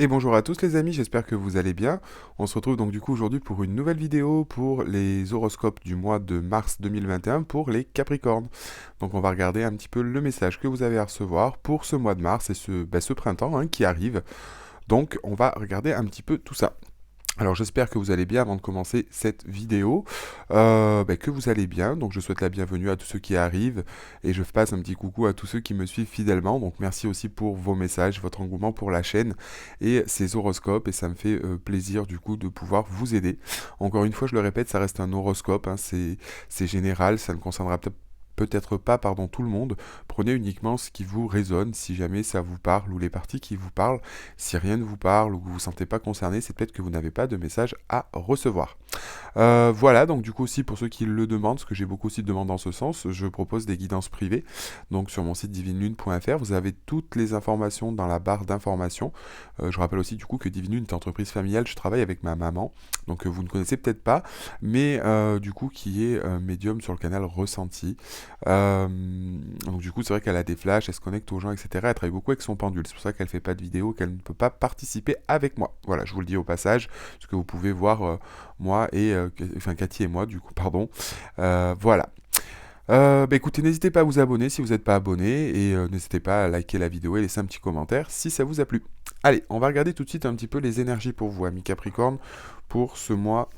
Et bonjour à tous les amis, j'espère que vous allez bien. On se retrouve donc du coup aujourd'hui pour une nouvelle vidéo pour les horoscopes du mois de mars 2021 pour les Capricornes. Donc on va regarder un petit peu le message que vous avez à recevoir pour ce mois de mars et ce printemps qui arrive. Donc on va regarder un petit peu tout ça. Alors j'espère que vous allez bien avant de commencer cette vidéo, que vous allez bien, donc je souhaite la bienvenue à tous ceux qui arrivent et je passe un petit coucou à tous ceux qui me suivent fidèlement, donc merci aussi pour vos messages, votre engouement pour la chaîne et ces horoscopes et ça me fait plaisir du coup de pouvoir vous aider. Encore une fois je le répète, ça reste un horoscope, c'est général, ça ne concernera peut-être pas, pardon, tout le monde. Prenez uniquement ce qui vous résonne, si jamais ça vous parle ou les parties qui vous parlent. Si rien ne vous parle ou que vous ne vous sentez pas concerné, c'est peut-être que vous n'avez pas de message à recevoir. Voilà, donc du coup aussi pour ceux qui le demandent, parce que j'ai beaucoup aussi de demandes dans ce sens, je propose des guidances privées. Donc sur mon site divinelune.fr, vous avez toutes les informations dans la barre d'informations. Je rappelle aussi du coup que Divine Lune est une entreprise familiale, je travaille avec ma maman, donc vous ne connaissez peut-être pas, mais du coup qui est médium sur le canal Ressenti. Donc du coup c'est vrai qu'elle a des flashs, elle se connecte aux gens, etc. Elle travaille beaucoup avec son pendule, c'est pour ça qu'elle fait pas de vidéo, qu'elle ne peut pas participer avec moi. Voilà, je vous le dis au passage, parce que vous pouvez voir moi et enfin Cathy et moi du coup pardon. Voilà. Écoutez, n'hésitez pas à vous abonner si vous n'êtes pas abonné et n'hésitez pas à liker la vidéo et laisser un petit commentaire si ça vous a plu. Allez, on va regarder tout de suite un petit peu les énergies pour vous, amis Capricorne, pour ce mois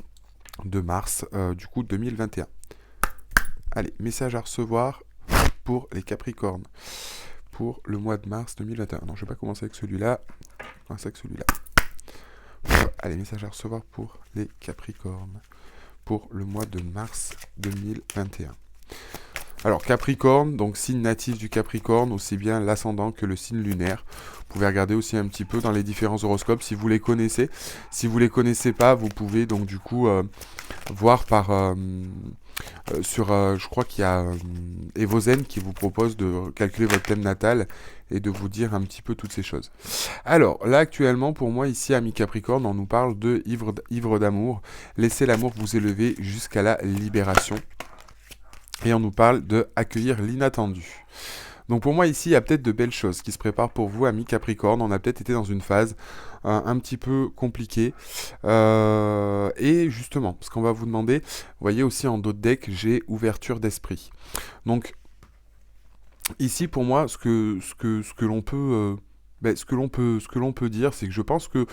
de mars, du coup 2021. Allez, message à recevoir pour les Capricornes pour le mois de mars 2021. Non, je vais pas commencer avec celui-là. Je vais commencer avec celui-là. Allez, message à recevoir pour les Capricornes pour le mois de mars 2021. Alors Capricorne, donc signe natif du Capricorne, aussi bien l'ascendant que le signe lunaire. Vous pouvez regarder aussi un petit peu dans les différents horoscopes si vous les connaissez. Si vous les connaissez pas, vous pouvez donc du coup voir par je crois qu'il y a Evozen qui vous propose de calculer votre thème natal et de vous dire un petit peu toutes ces choses. Alors là actuellement pour moi ici ami Capricorne on nous parle de ivre d'amour. Laissez l'amour vous élever jusqu'à la libération. Et on nous parle de accueillir l'inattendu. Donc pour moi ici, il y a peut-être de belles choses qui se préparent pour vous, amis Capricorne. On a peut-être été dans une phase un petit peu compliquée. Et justement, ce qu'on va vous demander, vous voyez aussi en dos de deck, j'ai ouverture d'esprit. Donc ici pour moi, ce que l'on peut... ce que l'on peut dire, c'est que je pense que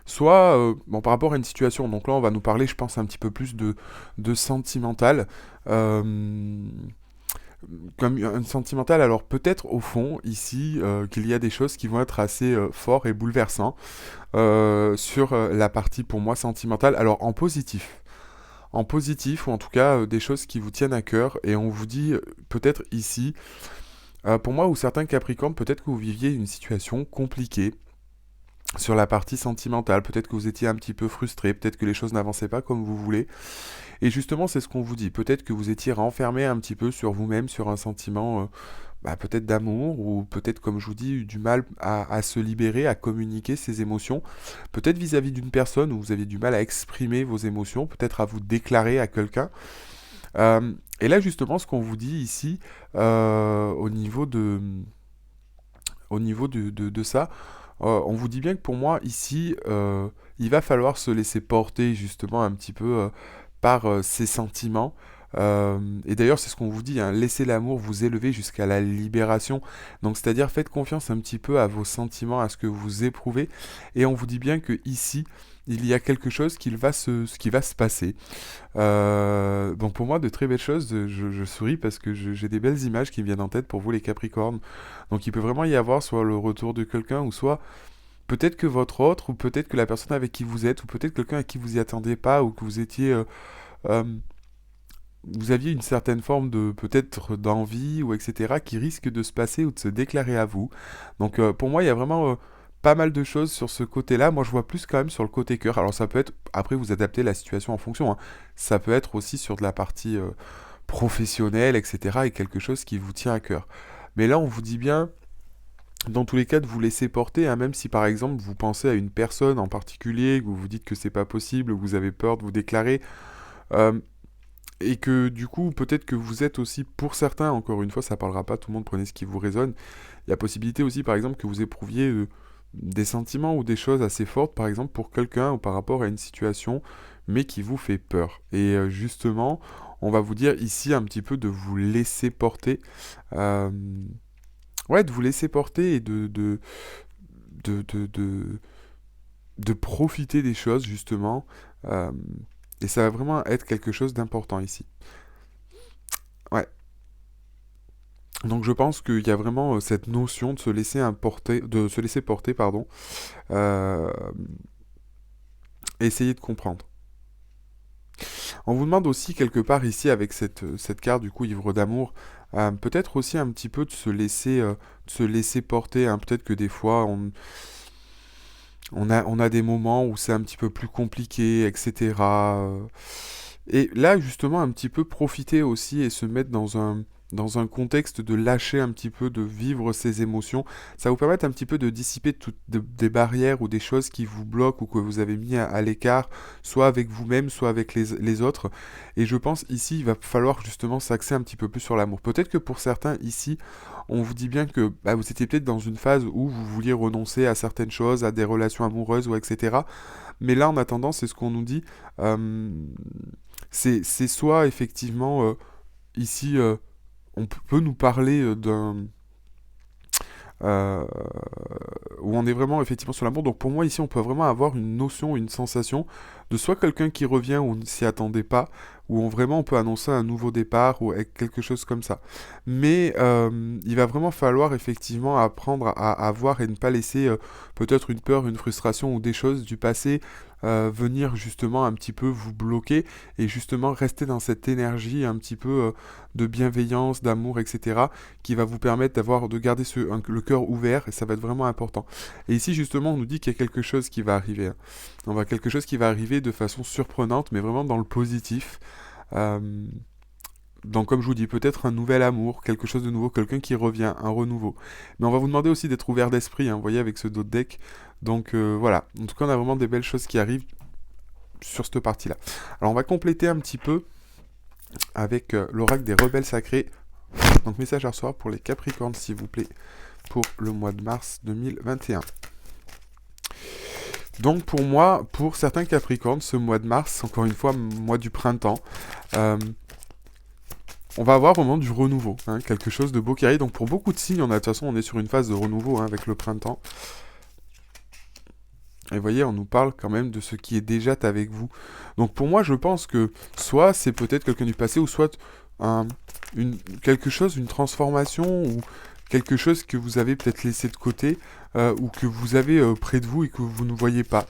soit, bon, par rapport à une situation, donc là on va nous parler, je pense, un petit peu plus de sentimental. Euh, Comme un sentimental, alors peut-être au fond, ici, qu'il y a des choses qui vont être assez forts et bouleversants sur la partie pour moi sentimentale, alors en positif. En positif, ou en tout cas des choses qui vous tiennent à cœur, et on vous dit peut-être ici, pour moi ou certains Capricornes, peut-être que vous viviez une situation compliquée, sur la partie sentimentale, peut-être que vous étiez un petit peu frustré, peut-être que les choses n'avançaient pas comme vous voulez. Et justement, c'est ce qu'on vous dit. Peut-être que vous étiez renfermé un petit peu sur vous-même, sur un sentiment peut-être d'amour, ou peut-être, comme je vous dis, eu du mal à se libérer, à communiquer ses émotions. Peut-être vis-à-vis d'une personne où vous aviez du mal à exprimer vos émotions, peut-être à vous déclarer à quelqu'un. Et là, justement, ce qu'on vous dit ici, au niveau de ça, on vous dit bien que pour moi, ici, il va falloir se laisser porter justement un petit peu par ses sentiments. Et d'ailleurs, c'est ce qu'on vous dit, hein, laissez l'amour vous élever jusqu'à la libération. Donc, c'est-à-dire, faites confiance un petit peu à vos sentiments, à ce que vous éprouvez. Et on vous dit bien que ici, il y a quelque chose qui va se passer. Donc pour moi, de très belles choses, je souris parce que j'ai des belles images qui me viennent en tête pour vous les Capricornes. Donc il peut vraiment y avoir soit le retour de quelqu'un, ou soit peut-être que votre autre, ou peut-être que la personne avec qui vous êtes, ou peut-être quelqu'un à qui vous y attendez pas, ou que vous étiez... euh, vous aviez une certaine forme de peut-être d'envie ou etc. qui risque de se passer ou de se déclarer à vous. Donc pour moi il y a vraiment pas mal de choses sur ce côté-là. Moi je vois plus quand même sur le côté cœur. Alors ça peut être, après vous adaptez la situation en fonction, hein. Ça peut être aussi sur de la partie professionnelle etc. et quelque chose qui vous tient à cœur. Mais là on vous dit bien dans tous les cas de vous laisser porter, hein, même si par exemple vous pensez à une personne en particulier, que vous vous dites que c'est pas possible, que vous avez peur de vous déclarer, euh, et que du coup, peut-être que vous êtes aussi, pour certains, encore une fois, ça parlera pas, tout le monde prenez ce qui vous résonne. Il y a possibilité aussi, par exemple, que vous éprouviez des sentiments ou des choses assez fortes, par exemple pour quelqu'un ou par rapport à une situation, mais qui vous fait peur. Et justement, on va vous dire ici un petit peu de vous laisser porter. euh, ouais, de vous laisser porter et de, de, de, de profiter des choses, justement. euh, et ça va vraiment être quelque chose d'important ici. Ouais. Donc je pense qu'il y a vraiment cette notion de se laisser importer, de se laisser porter, pardon, euh, et essayer de comprendre. On vous demande aussi quelque part ici avec cette carte du coup ivre d'amour, peut-être aussi un petit peu de se laisser porter, hein. Peut-être que des fois on a des moments où c'est un petit peu plus compliqué, etc. Et là, justement, un petit peu profiter aussi et se mettre dans un contexte de lâcher un petit peu, de vivre ses émotions. Ça va vous permettre un petit peu de dissiper des barrières ou des choses qui vous bloquent ou que vous avez mis à l'écart, soit avec vous-même, soit avec les autres. Et je pense ici, il va falloir justement s'axer un petit peu plus sur l'amour. Peut-être que pour certains ici, on vous dit bien que bah, vous étiez peut-être dans une phase où vous vouliez renoncer à certaines choses, à des relations amoureuses ou etc. Mais là, en attendant, c'est ce qu'on nous dit. euh, c'est soit effectivement ici on peut nous parler euh, où on est vraiment effectivement sur l'amour. Donc pour moi ici on peut vraiment avoir une notion, une sensation de soit quelqu'un qui revient où on ne s'y attendait pas, où vraiment on peut annoncer un nouveau départ ou quelque chose comme ça. Mais il va vraiment falloir effectivement apprendre à voir et ne pas laisser peut-être une peur, une frustration ou des choses du passé venir justement un petit peu vous bloquer et justement rester dans cette énergie un petit peu de bienveillance, d'amour, etc. qui va vous permettre de garder le cœur ouvert et ça va être vraiment important. Et ici justement on nous dit qu'il y a quelque chose qui va arriver, hein. On va quelque chose qui va arriver de façon surprenante mais vraiment dans le positif. Euh, donc comme je vous dis, peut-être un nouvel amour, quelque chose de nouveau, quelqu'un qui revient, un renouveau. Mais on va vous demander aussi d'être ouvert d'esprit, hein, vous voyez, avec ce dos de deck. Donc voilà, en tout cas on a vraiment des belles choses qui arrivent sur cette partie-là. Alors on va compléter un petit peu avec l'oracle des rebelles sacrés. Donc message à recevoir pour les Capricornes s'il vous plaît, pour le mois de mars 2021. Donc pour moi, pour certains Capricornes, ce mois de mars, encore une fois, mois du printemps, on va avoir vraiment du renouveau, hein, quelque chose de beau qui arrive. Donc pour beaucoup de signes, de toute façon, on est sur une phase de renouveau, hein, avec le printemps. Et vous voyez, on nous parle quand même de ce qui est déjà avec vous. Donc pour moi, je pense que soit c'est peut-être quelqu'un du passé, ou soit quelque chose, une transformation, ou quelque chose que vous avez peut-être laissé de côté, ou que vous avez près de vous et que vous ne voyez pas.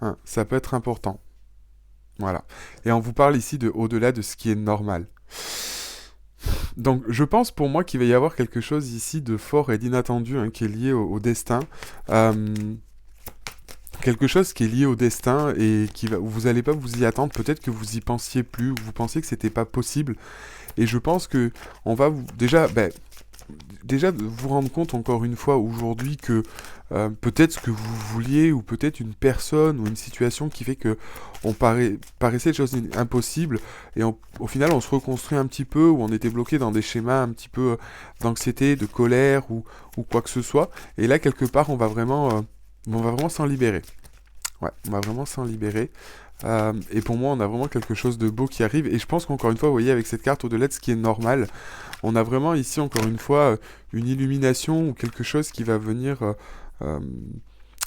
Hein, ça peut être important. Voilà. Et on vous parle ici de au-delà de ce qui est normal. Donc je pense pour moi qu'il va y avoir quelque chose ici de fort et d'inattendu, hein, qui est lié au destin. Euh, Quelque chose qui est lié au destin et où vous n'allez pas vous y attendre. Peut-être que vous y pensiez plus, ou vous pensiez que c'était pas possible. Et je pense que on va vous déjà de vous rendre compte encore une fois aujourd'hui que peut-être ce que vous vouliez ou peut-être une personne ou une situation qui fait que paraissait des choses impossibles et au final on se reconstruit un petit peu ou on était bloqué dans des schémas un petit peu d'anxiété, de colère ou quoi que ce soit et là quelque part on va vraiment s'en libérer. Ouais, on va vraiment s'en libérer. Et pour moi, on a vraiment quelque chose de beau qui arrive. Et je pense qu'encore une fois, vous voyez, avec cette carte au-delà de ce qui est normal, on a vraiment ici, encore une fois, une illumination ou quelque chose euh,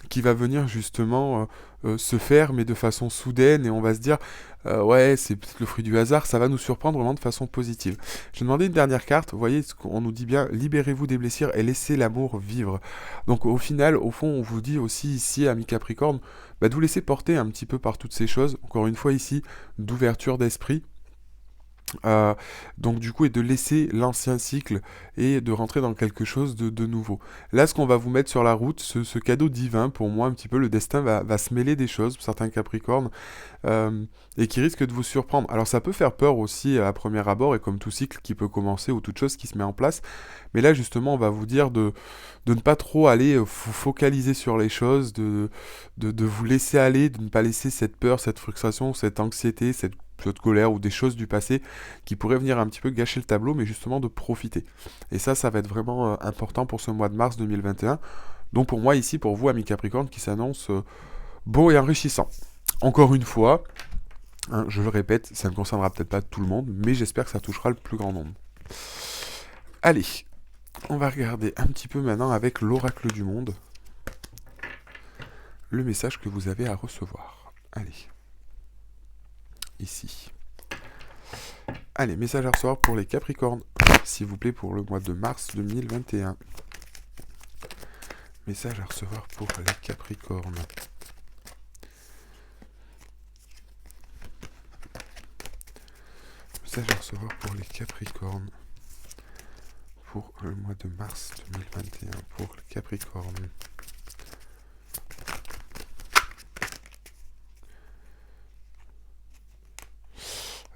qui va venir justement se faire, mais de façon soudaine. Et on va se dire, ouais, c'est peut-être le fruit du hasard, ça va nous surprendre vraiment de façon positive. Je vais demander une dernière carte. Vous voyez, on nous dit bien, libérez-vous des blessures et laissez l'amour vivre. Donc au final, au fond, on vous dit aussi ici, amis Capricorne, bah, de vous laisser porter un petit peu par toutes ces choses. Encore une fois ici, d'ouverture d'esprit. Euh, donc du coup, et de laisser l'ancien cycle et de rentrer dans quelque chose de nouveau. Là, ce qu'on va vous mettre sur la route, ce cadeau divin, pour moi, un petit peu, le destin va se mêler des choses, pour certains Capricornes, et qui risque de vous surprendre. Alors ça peut faire peur aussi à premier abord, et comme tout cycle qui peut commencer ou toute chose qui se met en place, mais là justement on va vous dire de ne pas trop aller vous focaliser sur les choses, de vous laisser aller, de ne pas laisser cette peur, cette frustration, cette anxiété, cette colère ou des choses du passé qui pourraient venir un petit peu gâcher le tableau, mais justement de profiter. Et ça va être vraiment important pour ce mois de mars 2021. Donc pour moi ici, pour vous, amis Capricorne, qui s'annonce beau et enrichissant. Encore une fois, hein, je le répète, ça ne concernera peut-être pas tout le monde, mais j'espère que ça touchera le plus grand nombre. Allez, on va regarder un petit peu maintenant avec l'oracle du monde, le message que vous avez à recevoir. Allez, ici. Allez, message à recevoir pour les Capricornes, s'il vous plaît, pour le mois de mars 2021. Message à recevoir pour les Capricornes. Message à recevoir pour les Capricornes. Pour le mois de mars 2021, pour les Capricornes.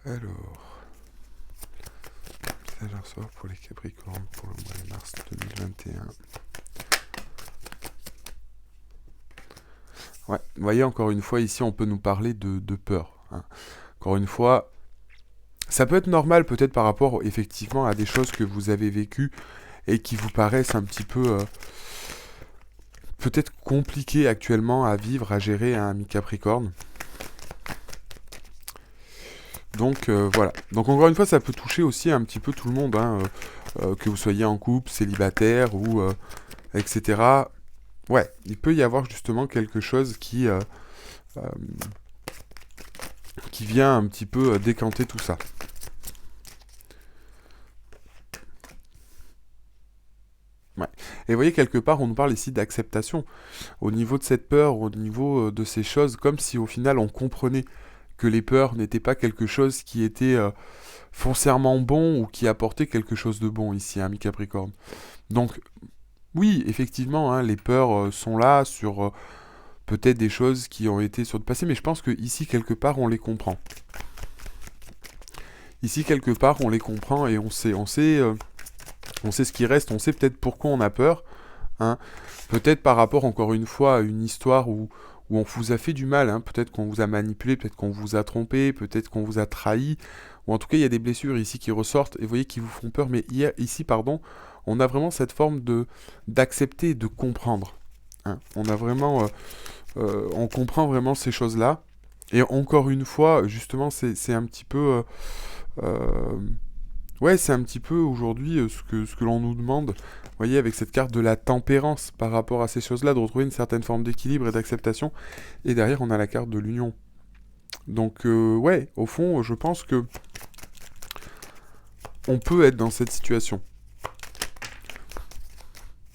Alors, message à recevoir pour les Capricornes pour le mois de mars 2021. Ouais, vous voyez, encore une fois, ici, on peut nous parler de peur. Hein. Encore une fois, ça peut être normal, peut-être par rapport, effectivement, à des choses que vous avez vécues et qui vous paraissent un petit peu, peut-être compliquées actuellement à vivre, à gérer, un ami Capricorne. Donc voilà. Donc encore une fois, ça peut toucher aussi un petit peu tout le monde, hein, que vous soyez en couple, célibataire ou etc. Ouais, il peut y avoir justement quelque chose qui vient un petit peu décanter tout ça. Ouais. Et vous voyez, quelque part, on nous parle ici d'acceptation. Au niveau de cette peur, au niveau de ces choses, comme si au final on comprenait que les peurs n'étaient pas quelque chose qui était foncièrement bon ou qui apportait quelque chose de bon ici, hein, mi-Capricorne. Donc, oui, effectivement, hein, les peurs sont là sur peut-être des choses qui ont été sur le passé, mais je pense que ici, quelque part, on les comprend. Ici, quelque part, on les comprend et on sait ce qui reste, on sait peut-être pourquoi on a peur. Hein. Peut-être par rapport, encore une fois, à une histoire où on vous a fait du mal, hein. Peut-être qu'on vous a manipulé, peut-être qu'on vous a trompé, peut-être qu'on vous a trahi, ou en tout cas, il y a des blessures ici qui ressortent, et vous voyez, qui vous font peur, mais ici, on a vraiment cette forme d'accepter, de comprendre. Hein. On a vraiment... on comprend vraiment ces choses-là, et encore une fois, justement, c'est un petit peu... ouais, c'est un petit peu aujourd'hui ce que l'on nous demande, vous voyez, avec cette carte de la tempérance par rapport à ces choses-là, de retrouver une certaine forme d'équilibre et d'acceptation. Et derrière, on a la carte de l'union. Donc, ouais, au fond, je pense que on peut être dans cette situation.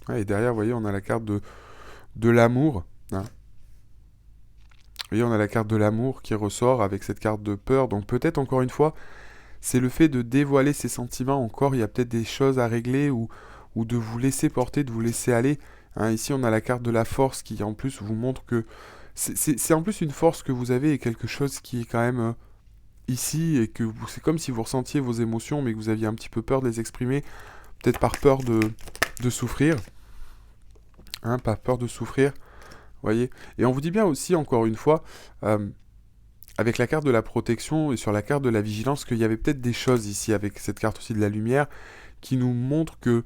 Ouais, et derrière, vous voyez, on a la carte de l'amour. Hein. Vous voyez, on a la carte de l'amour qui ressort avec cette carte de peur. Donc, peut-être, encore une fois, c'est le fait de dévoiler ses sentiments. Encore, il y a peut-être des choses à régler ou de vous laisser porter, de vous laisser aller. Hein, ici, on a la carte de la force qui, en plus, vous montre que... C'est en plus une force que vous avez et quelque chose qui est quand même ici et que c'est comme si vous ressentiez vos émotions mais que vous aviez un petit peu peur de les exprimer. Peut-être par peur de souffrir. Hein, par peur de souffrir. Voyez. Et on vous dit bien aussi, encore une fois... avec la carte de la protection et sur la carte de la vigilance, qu'il y avait peut-être des choses ici, avec cette carte aussi de la lumière, qui nous montrent que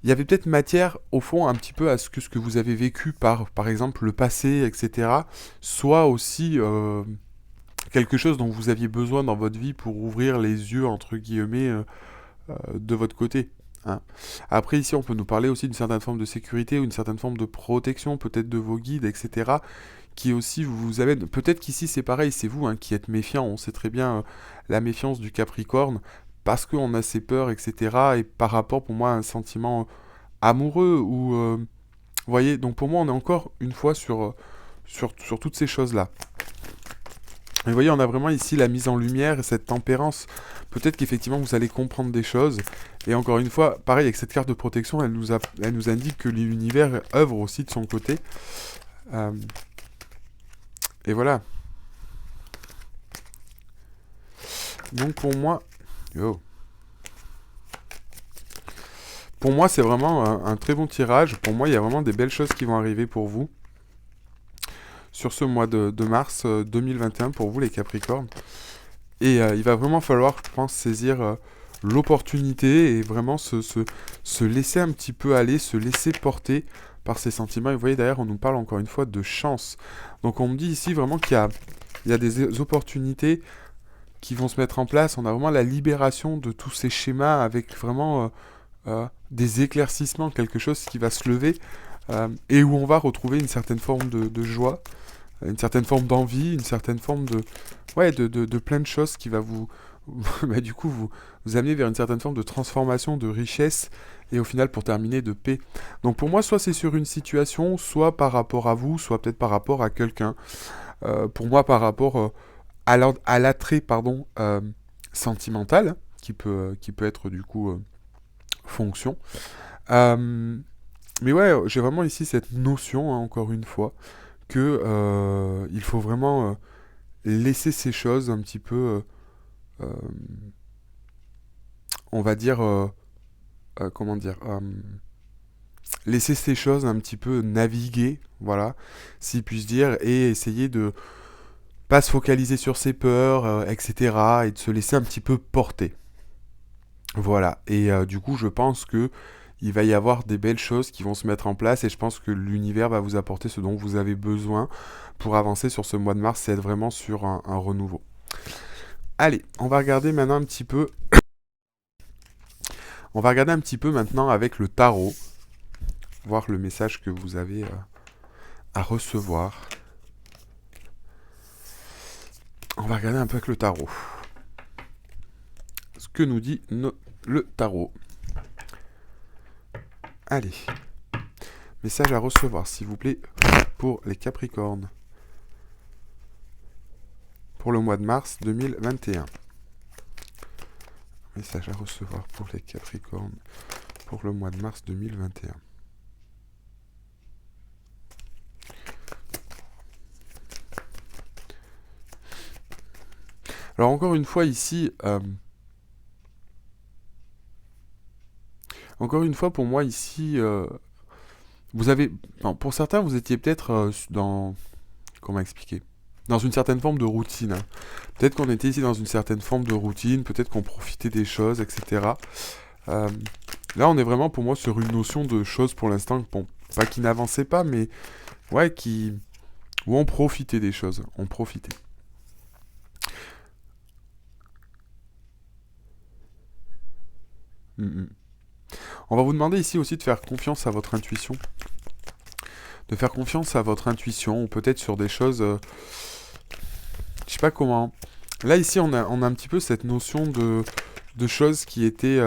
il y avait peut-être matière, au fond, un petit peu à ce que vous avez vécu par exemple, le passé, etc., soit aussi quelque chose dont vous aviez besoin dans votre vie pour ouvrir les yeux, entre guillemets, de votre côté. Hein. Après, ici, on peut nous parler aussi d'une certaine forme de sécurité ou une certaine forme de protection, peut-être de vos guides, etc., qui aussi vous amène... Peut-être qu'ici, c'est pareil, c'est vous hein, qui êtes méfiant. On sait très bien la méfiance du Capricorne, parce qu'on a ses peurs, etc., et par rapport, pour moi, à un sentiment amoureux, ou... vous voyez, donc pour moi, on est encore une fois sur toutes ces choses-là. Et vous voyez, on a vraiment ici la mise en lumière et cette tempérance. Peut-être qu'effectivement, vous allez comprendre des choses. Et encore une fois, pareil, avec cette carte de protection, elle nous indique que l'univers œuvre aussi de son côté. Et voilà. Donc pour moi... Pour moi, c'est vraiment un très bon tirage. Pour moi, il y a vraiment des belles choses qui vont arriver pour vous. Sur ce mois de mars 2021, pour vous les Capricornes. Et il va vraiment falloir, je pense, saisir l'opportunité et vraiment se laisser un petit peu aller, se laisser porter par ses sentiments. Et vous voyez, derrière, on nous parle encore une fois de chance. Donc on me dit ici vraiment il y a des opportunités qui vont se mettre en place. On a vraiment la libération de tous ces schémas avec vraiment des éclaircissements, quelque chose qui va se lever et où on va retrouver une certaine forme de joie, une certaine forme d'envie, une certaine forme de plein de choses qui va bah, du coup, vous amener vers une certaine forme de transformation, de richesse, et au final, pour terminer, de paix. Donc pour moi, soit c'est sur une situation, soit par rapport à vous, soit peut-être par rapport à quelqu'un. Pour moi, par rapport à l'attrait, pardon, sentimental, qui peut être du coup fonction. Mais ouais, j'ai vraiment ici cette notion, hein, encore une fois, que il faut vraiment laisser ces choses un petit peu, on va dire, comment dire, laisser ces choses un petit peu naviguer, voilà, si puis dire, et essayer de pas se focaliser sur ses peurs, etc., et de se laisser un petit peu porter. Voilà, et du coup, je pense que il va y avoir des belles choses qui vont se mettre en place, et je pense que l'univers va vous apporter ce dont vous avez besoin pour avancer sur ce mois de mars, c'est être vraiment sur un renouveau. Allez, on va regarder maintenant un petit peu. On va regarder un petit peu maintenant avec le tarot, voir le message que vous avez à recevoir. On va regarder un peu avec le tarot. Ce que nous dit le tarot. Allez. Message à recevoir, s'il vous plaît, pour les Capricornes. Pour le mois de mars 2021. Message à recevoir pour les Capricornes. Pour le mois de mars 2021. Alors encore une fois ici, encore une fois pour moi ici, vous avez, non, pour certains vous étiez peut-être dans, comment expliquer, dans une certaine forme de routine. Hein. Peut-être qu'on était ici dans une certaine forme de routine, peut-être qu'on profitait des choses, etc. Là on est vraiment pour moi sur une notion de choses pour l'instant, bon, pas qui n'avançaient pas, mais ouais, où on profitait des choses, on profitait. On va vous demander ici aussi de faire confiance à votre intuition. De faire confiance à votre intuition, ou peut-être sur des choses... je sais pas comment... Là, ici, on a un petit peu cette notion de choses qui étaient...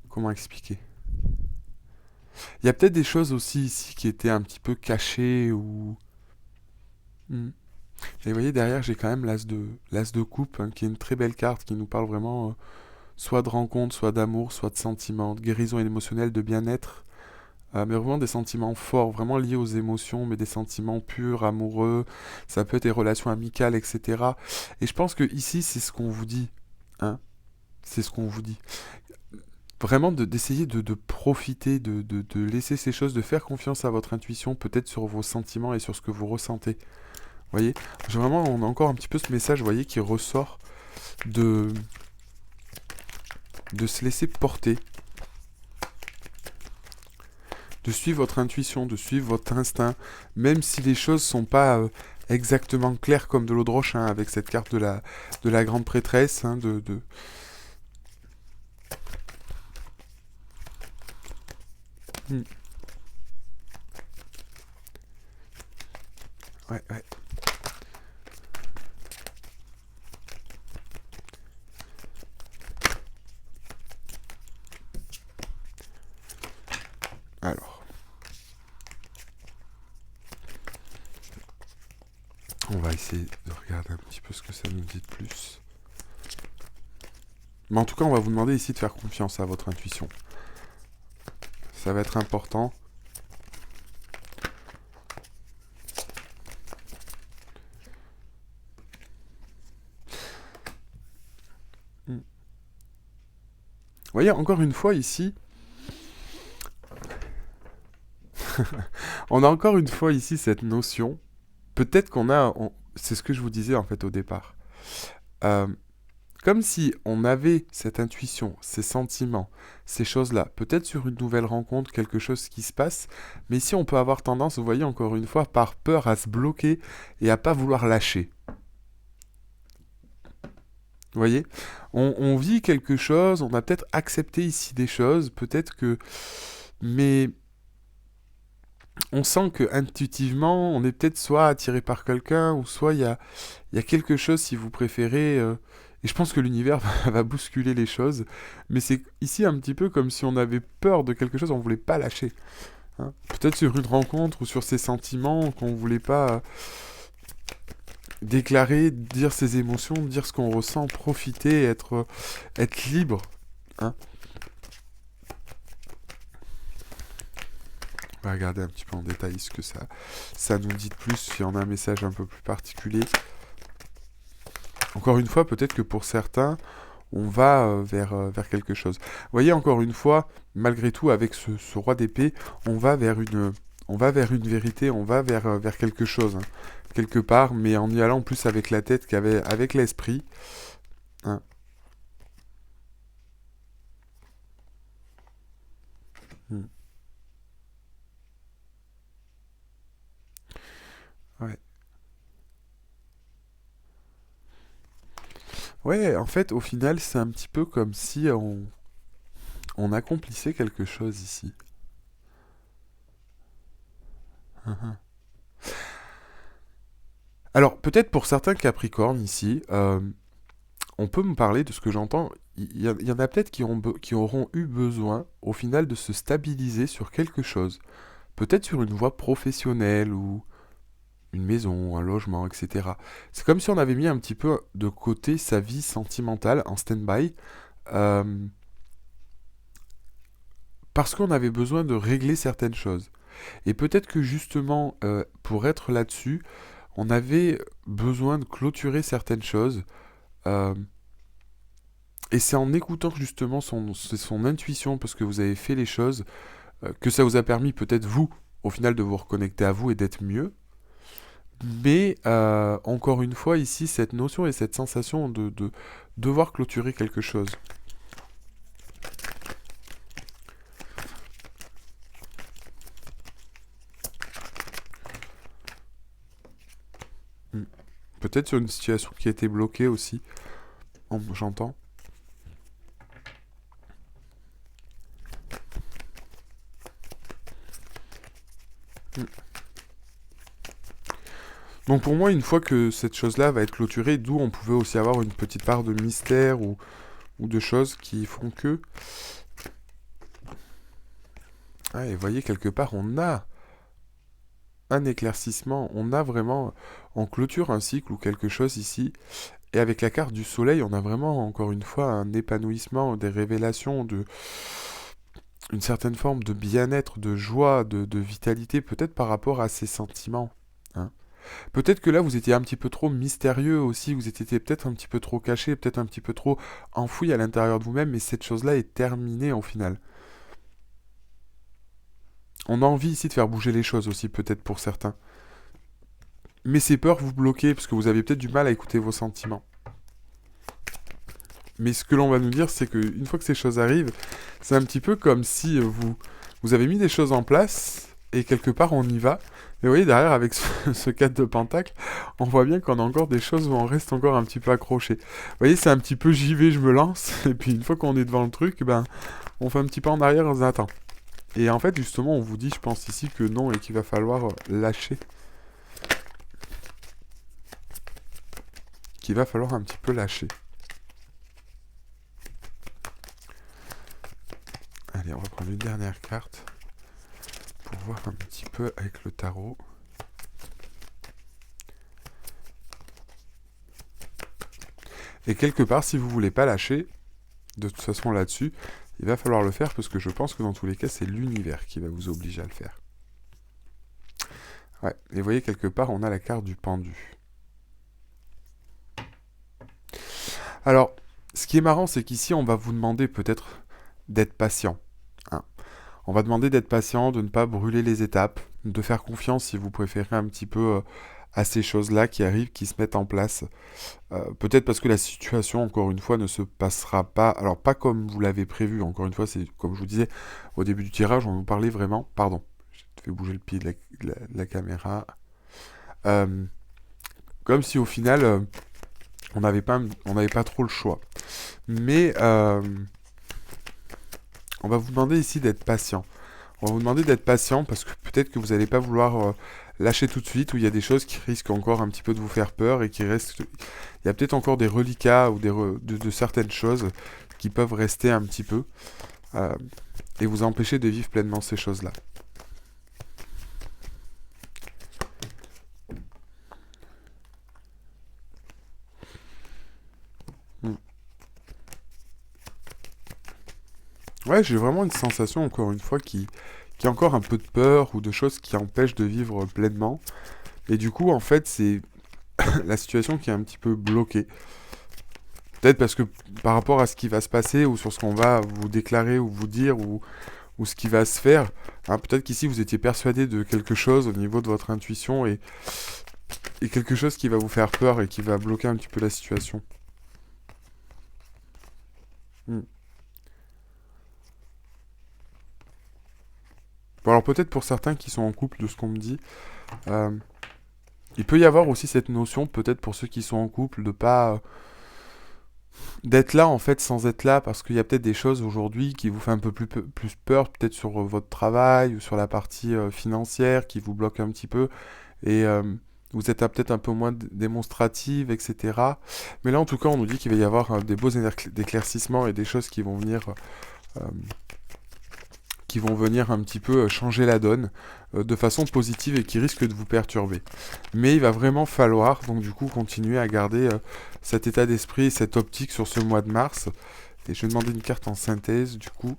comment expliquer? Il y a peut-être des choses aussi ici qui étaient un petit peu cachées, ou... Et vous voyez, derrière, j'ai quand même l'as de coupe, hein, qui est une très belle carte, qui nous parle vraiment soit de rencontre, soit d'amour, soit de sentiments, de guérison émotionnelle, de bien-être, mais vraiment des sentiments forts, vraiment liés aux émotions, mais des sentiments purs, amoureux, ça peut être des relations amicales, etc. Et je pense que ici, c'est ce qu'on vous dit, hein, c'est ce qu'on vous dit. Vraiment d'essayer de profiter, de laisser ces choses, de faire confiance à votre intuition, peut-être sur vos sentiments et sur ce que vous ressentez. Vous voyez, vraiment, on a encore un petit peu ce message, vous voyez, qui ressort de se laisser porter, de suivre votre intuition, de suivre votre instinct, même si les choses sont pas exactement claires comme de l'eau de roche, hein, avec cette carte de la grande prêtresse, hein, Ouais, ouais. Alors. On va essayer de regarder un petit peu ce que ça nous dit de plus. Mais en tout cas, on va vous demander ici de faire confiance à votre intuition. Ça va être important. Vous voyez, encore une fois ici, on a encore une fois ici cette notion. Peut-être qu'on a... c'est ce que je vous disais en fait au départ. comme si on avait cette intuition, ces sentiments, ces choses-là, peut-être sur une nouvelle rencontre, quelque chose qui se passe, mais ici on peut avoir tendance, vous voyez encore une fois, par peur à se bloquer et à pas vouloir lâcher. Vous voyez, on vit quelque chose, on a peut-être accepté ici des choses, peut-être que... Mais on sent que intuitivement, on est peut-être soit attiré par quelqu'un, ou soit il y a quelque chose, si vous préférez... et je pense que l'univers va bousculer les choses. Mais c'est ici un petit peu comme si on avait peur de quelque chose, on ne voulait pas lâcher. Hein. Peut-être sur une rencontre ou sur ses sentiments qu'on ne voulait pas déclarer, dire ses émotions, dire ce qu'on ressent, profiter, être libre. Hein. On va regarder un petit peu en détail ce que ça nous dit de plus, si on a un message un peu plus particulier. Encore une fois, peut-être que pour certains, on va vers quelque chose. Vous voyez, encore une fois, malgré tout, avec ce roi d'épée, on va vers une vérité, on va vers quelque chose, hein, quelque part, mais en y allant plus avec la tête qu'avec l'esprit. Hein. Hmm. Ouais. Ouais, en fait, au final, c'est un petit peu comme si on accomplissait quelque chose ici. Mhm. Alors, peut-être pour certains Capricornes ici, on peut me parler de ce que j'entends. Il y en a peut-être qui auront eu besoin, au final, de se stabiliser sur quelque chose. Peut-être sur une voie professionnelle ou une maison, un logement, etc. C'est comme si on avait mis un petit peu de côté sa vie sentimentale en stand-by, euh, parce qu'on avait besoin de régler certaines choses. Et peut-être que justement, pour être là-dessus, on avait besoin de clôturer certaines choses. euh, et c'est en écoutant justement son intuition, parce que vous avez fait les choses, que ça vous a permis peut-être vous, au final, de vous reconnecter à vous et d'être mieux. Mais encore une fois, ici, cette notion et cette sensation de devoir clôturer quelque chose. Hmm. Peut-être sur une situation qui a été bloquée aussi, j'entends. Hmm. Donc pour moi, une fois que cette chose-là va être clôturée, d'où on pouvait aussi avoir une petite part de mystère ou de choses qui font que... Ah, et vous voyez, quelque part, on a un éclaircissement, on a vraiment... On clôture un cycle ou quelque chose ici. Et avec la carte du soleil, on a vraiment, encore une fois, un épanouissement, des révélations, une certaine forme de bien-être, de joie, de vitalité, peut-être par rapport à ces sentiments. Hein. Peut-être que là, vous étiez un petit peu trop mystérieux aussi, vous étiez peut-être un petit peu trop caché, peut-être un petit peu trop enfoui à l'intérieur de vous-même, mais cette chose-là est terminée au final. On a envie ici de faire bouger les choses aussi, peut-être pour certains. Mais ces peurs vous bloquent, parce que vous avez peut-être du mal à écouter vos sentiments. Mais ce que l'on va nous dire, c'est qu'une fois que ces choses arrivent, c'est un petit peu comme si vous avez mis des choses en place, et quelque part on y va. Mais vous voyez, derrière, avec ce 4 de pentacle, on voit bien qu'on a encore des choses où on reste encore un petit peu accroché. Vous voyez, c'est un petit peu j'y vais, je me lance, et puis une fois qu'on est devant le truc, ben, on fait un petit pas en arrière, on se dit attends. Et en fait, justement, on vous dit, je pense ici, que non, et qu'il va falloir lâcher. Qu'il va falloir un petit peu lâcher. Allez, on va prendre une dernière carte pour voir un petit peu avec le tarot. Et quelque part, si vous voulez pas lâcher, de toute façon là-dessus, il va falloir le faire parce que je pense que dans tous les cas, c'est l'univers qui va vous obliger à le faire. Ouais, et vous voyez, quelque part, on a la carte du pendu. Alors, ce qui est marrant, c'est qu'ici, on va vous demander peut-être d'être patient. Hein. On va demander d'être patient, de ne pas brûler les étapes, de faire confiance si vous préférez un petit peu à ces choses-là qui arrivent, qui se mettent en place. Peut-être parce que la situation, encore une fois, ne se passera pas, alors pas comme vous l'avez prévu, encore une fois, c'est comme je vous disais au début du tirage, on vous parlait vraiment, pardon, j'ai fait bouger le pied de la caméra, Euh, comme si au final, on n'avait pas trop le choix. Mais on va vous demander ici d'être patient. On va vous demander d'être patient parce que peut-être que vous n'allez pas vouloir lâcher tout de suite, ou il y a des choses qui risquent encore un petit peu de vous faire peur et qui restent. Il y a peut-être encore des reliquats ou de certaines choses qui peuvent rester un petit peu euh, et vous empêcher de vivre pleinement ces choses-là. Hmm. Ouais, j'ai vraiment une sensation, encore une fois, qui a encore un peu de peur ou de choses qui empêchent de vivre pleinement. Et du coup, en fait, c'est la situation qui est un petit peu bloquée. Peut-être parce que par rapport à ce qui va se passer ou sur ce qu'on va vous déclarer ou vous dire ou ce qui va se faire, hein, peut-être qu'ici vous étiez persuadé de quelque chose au niveau de votre intuition et quelque chose qui va vous faire peur et qui va bloquer un petit peu la situation. Hmm. Bon, alors peut-être pour certains qui sont en couple, de ce qu'on me dit, euh, il peut y avoir aussi cette notion, peut-être pour ceux qui sont en couple, de pas d'être là en fait sans être là, parce qu'il y a peut-être des choses aujourd'hui qui vous fait un peu plus peur, peut-être sur votre travail ou sur la partie financière qui vous bloque un petit peu et vous êtes peut-être un peu moins démonstrative, etc. Mais là en tout cas on nous dit qu'il va y avoir des beaux éclaircissements et des choses euh, qui vont venir un petit peu changer la donne de façon positive et qui risquent de vous perturber. Mais il va vraiment falloir donc du coup continuer à garder cet état d'esprit, cette optique sur ce mois de mars. Et je vais demander une carte en synthèse du coup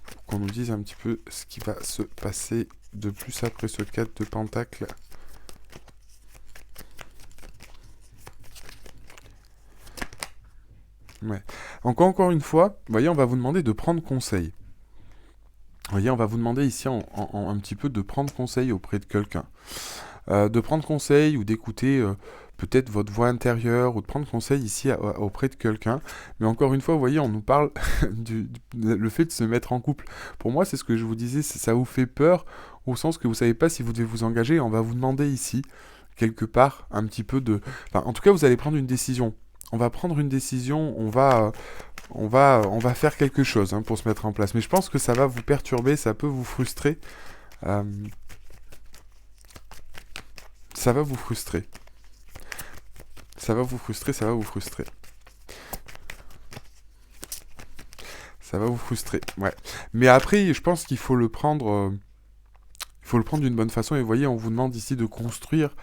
pour qu'on nous dise un petit peu ce qui va se passer de plus après ce 4 de pentacle. Ouais. Encore une fois, vous voyez, on va vous demander de prendre conseil. Vous voyez, on va vous demander ici un petit peu de prendre conseil auprès de quelqu'un. De prendre conseil ou d'écouter peut-être votre voix intérieure ou de prendre conseil ici auprès de quelqu'un. Mais encore une fois, vous voyez, on nous parle le fait de se mettre en couple. Pour moi, c'est ce que je vous disais, ça vous fait peur au sens que vous savez pas si vous devez vous engager. On va vous demander ici, quelque part, un petit peu de... Enfin, en tout cas, vous allez prendre une décision. On va prendre une décision, on va faire quelque chose hein, pour se mettre en place. Mais je pense que ça va vous perturber, ça peut vous frustrer. Euh, ça va vous frustrer. Ça va vous frustrer, ça va vous frustrer. Ça va vous frustrer, ouais. Mais après, je pense qu'il faut le prendre... il faut le prendre d'une bonne façon. Et vous voyez, on vous demande ici de construire,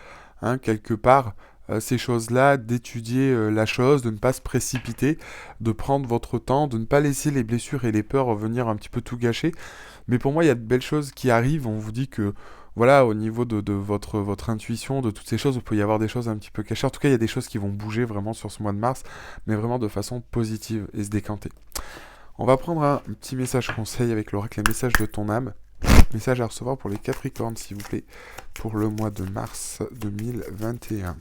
hein, quelque part, ces choses-là, d'étudier la chose, de ne pas se précipiter, de prendre votre temps, de ne pas laisser les blessures et les peurs venir un petit peu tout gâcher. Mais pour moi, il y a de belles choses qui arrivent. On vous dit que, voilà, au niveau de votre intuition, de toutes ces choses, il peut y avoir des choses un petit peu cachées. En tout cas, il y a des choses qui vont bouger vraiment sur ce mois de mars, mais vraiment de façon positive et se décanter. On va prendre un petit message conseil avec l'oracle, les messages de ton âme. Message à recevoir pour les Capricornes, s'il vous plaît, pour le mois de mars 2021.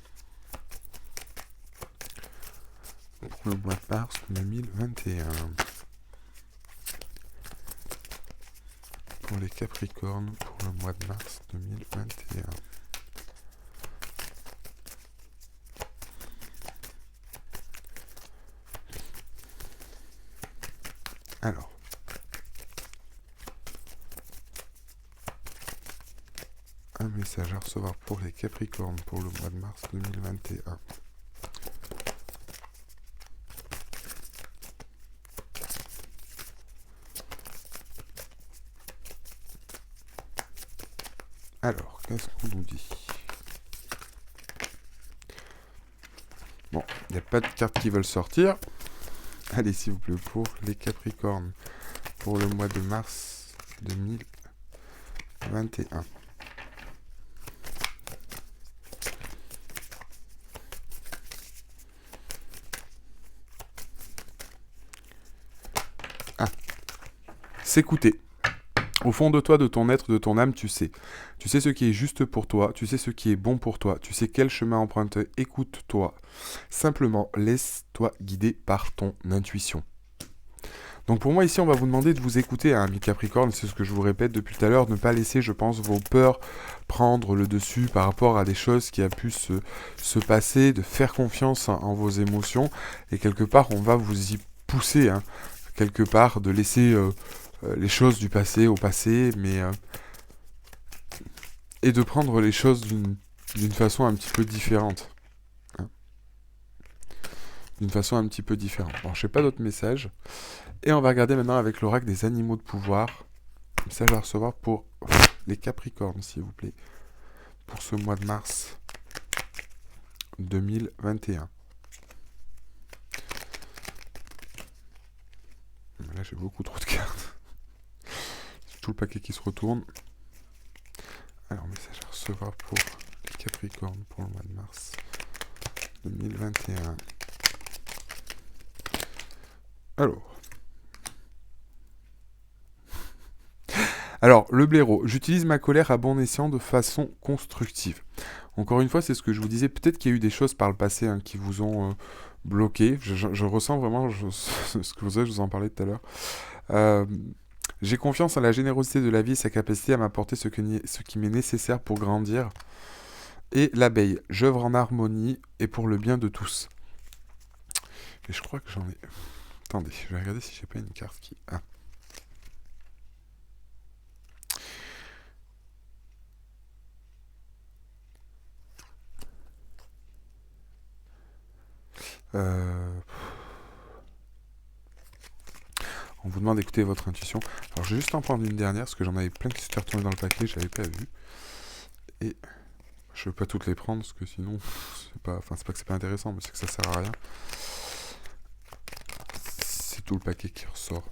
Pour le mois de mars 2021. Pour les Capricornes, pour le mois de mars 2021. Alors. Un message à recevoir pour les Capricornes pour le mois de mars 2021. Alors, qu'est-ce qu'on nous dit? Bon, il n'y a pas de cartes qui veulent sortir. Allez, s'il vous plaît, pour les Capricornes pour le mois de mars 2021. Ah, s'écouter. Au fond de toi, de ton être, de ton âme, tu sais. Tu sais ce qui est juste pour toi, tu sais ce qui est bon pour toi, tu sais quel chemin emprunter, écoute-toi. Simplement, laisse-toi guider par ton intuition. Donc pour moi ici on va vous demander de vous écouter, hein, ami Capricorne, c'est ce que je vous répète depuis tout à l'heure, ne pas laisser je pense vos peurs prendre le dessus par rapport à des choses qui a pu se passer, de faire confiance en vos émotions et quelque part on va vous y pousser, hein, quelque part de laisser les choses du passé au passé, mais et de prendre les choses d'une façon un petit peu différente. Hein, d'une façon un petit peu différente. Bon, je sais pas d'autres messages. Et on va regarder maintenant avec l'oracle des animaux de pouvoir. Message à recevoir pour les Capricornes, s'il vous plaît. Pour ce mois de mars 2021. Là, j'ai beaucoup trop de cartes. C'est tout le paquet qui se retourne. Alors, message à recevoir pour les Capricornes pour le mois de mars 2021. Alors, le blaireau, j'utilise ma colère à bon escient de façon constructive. Encore une fois, c'est ce que je vous disais, peut-être qu'il y a eu des choses par le passé, hein, qui vous ont bloqué. Je ressens vraiment ce que je vous en parlais tout à l'heure. J'ai confiance en la générosité de la vie et sa capacité à m'apporter ce qui m'est nécessaire pour grandir. Et l'abeille, j'œuvre en harmonie et pour le bien de tous. Et je crois que j'en ai... Attendez, je vais regarder si j'ai pas une carte qui... Ah. On vous demande d'écouter votre intuition. Alors je vais juste en prendre une dernière, parce que j'en avais plein qui s'étaient retournés dans le paquet, je l'avais pas vu. Et je ne vais pas toutes les prendre, parce que sinon, c'est pas que c'est pas intéressant, mais c'est que ça sert à rien. C'est tout le paquet qui ressort.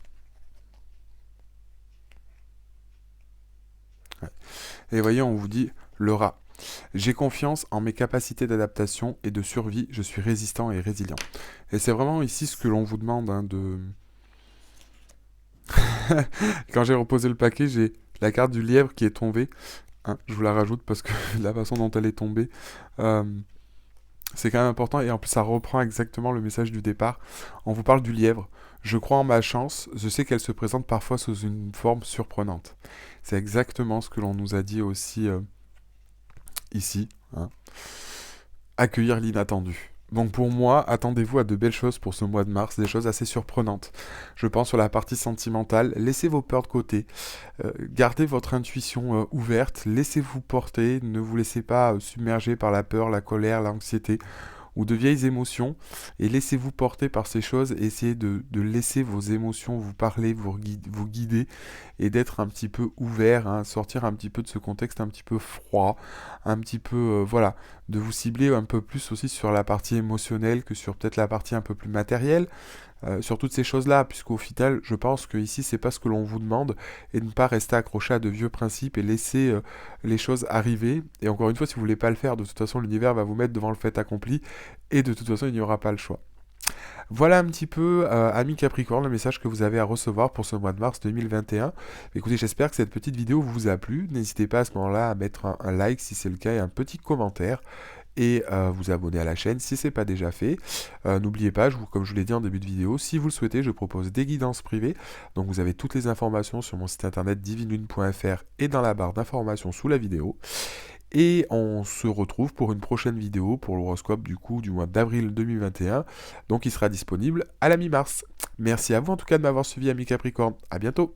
Ouais. Et voyez, on vous dit le rat. J'ai confiance en mes capacités d'adaptation et de survie, je suis résistant et résilient. Et c'est vraiment ici ce que l'on vous demande, hein, de... Quand j'ai reposé le paquet, j'ai la carte du lièvre qui est tombée. Hein, je vous la rajoute parce que la façon dont elle est tombée, c'est quand même important. Et en plus, ça reprend exactement le message du départ. On vous parle du lièvre. Je crois en ma chance. Je sais qu'elle se présente parfois sous une forme surprenante. C'est exactement ce que l'on nous a dit aussi ici. Hein. Accueillir l'inattendu. Donc pour moi, attendez-vous à de belles choses pour ce mois de mars, des choses assez surprenantes. Je pense sur la partie sentimentale, laissez vos peurs de côté, gardez votre intuition ouverte, laissez-vous porter, ne vous laissez pas submerger par la peur, la colère, l'anxiété ou de vieilles émotions, et laissez-vous porter par ces choses, et essayez de laisser vos émotions vous parler, vous guider, et d'être un petit peu ouvert, hein, sortir un petit peu de ce contexte un petit peu froid, un petit peu, voilà, de vous cibler un peu plus aussi sur la partie émotionnelle que sur peut-être la partie un peu plus matérielle, sur toutes ces choses-là, puisqu'au final, je pense que ici, c'est pas ce que l'on vous demande, et ne pas rester accroché à de vieux principes et laisser les choses arriver. Et encore une fois, si vous voulez pas le faire, de toute façon, l'univers va vous mettre devant le fait accompli, et de toute façon, il n'y aura pas le choix. Voilà un petit peu, amis Capricorne, le message que vous avez à recevoir pour ce mois de mars 2021. Écoutez, j'espère que cette petite vidéo vous a plu. N'hésitez pas à ce moment-là à mettre un like si c'est le cas et un petit commentaire. Et vous abonner à la chaîne si ce n'est pas déjà fait. N'oubliez pas, comme je vous l'ai dit en début de vidéo, si vous le souhaitez, je propose des guidances privées. Donc vous avez toutes les informations sur mon site internet divinelune.fr et dans la barre d'informations sous la vidéo. Et on se retrouve pour une prochaine vidéo pour l'horoscope du coup du mois d'avril 2021. Donc il sera disponible à la mi-mars. Merci à vous en tout cas de m'avoir suivi, amis Capricorne. À bientôt.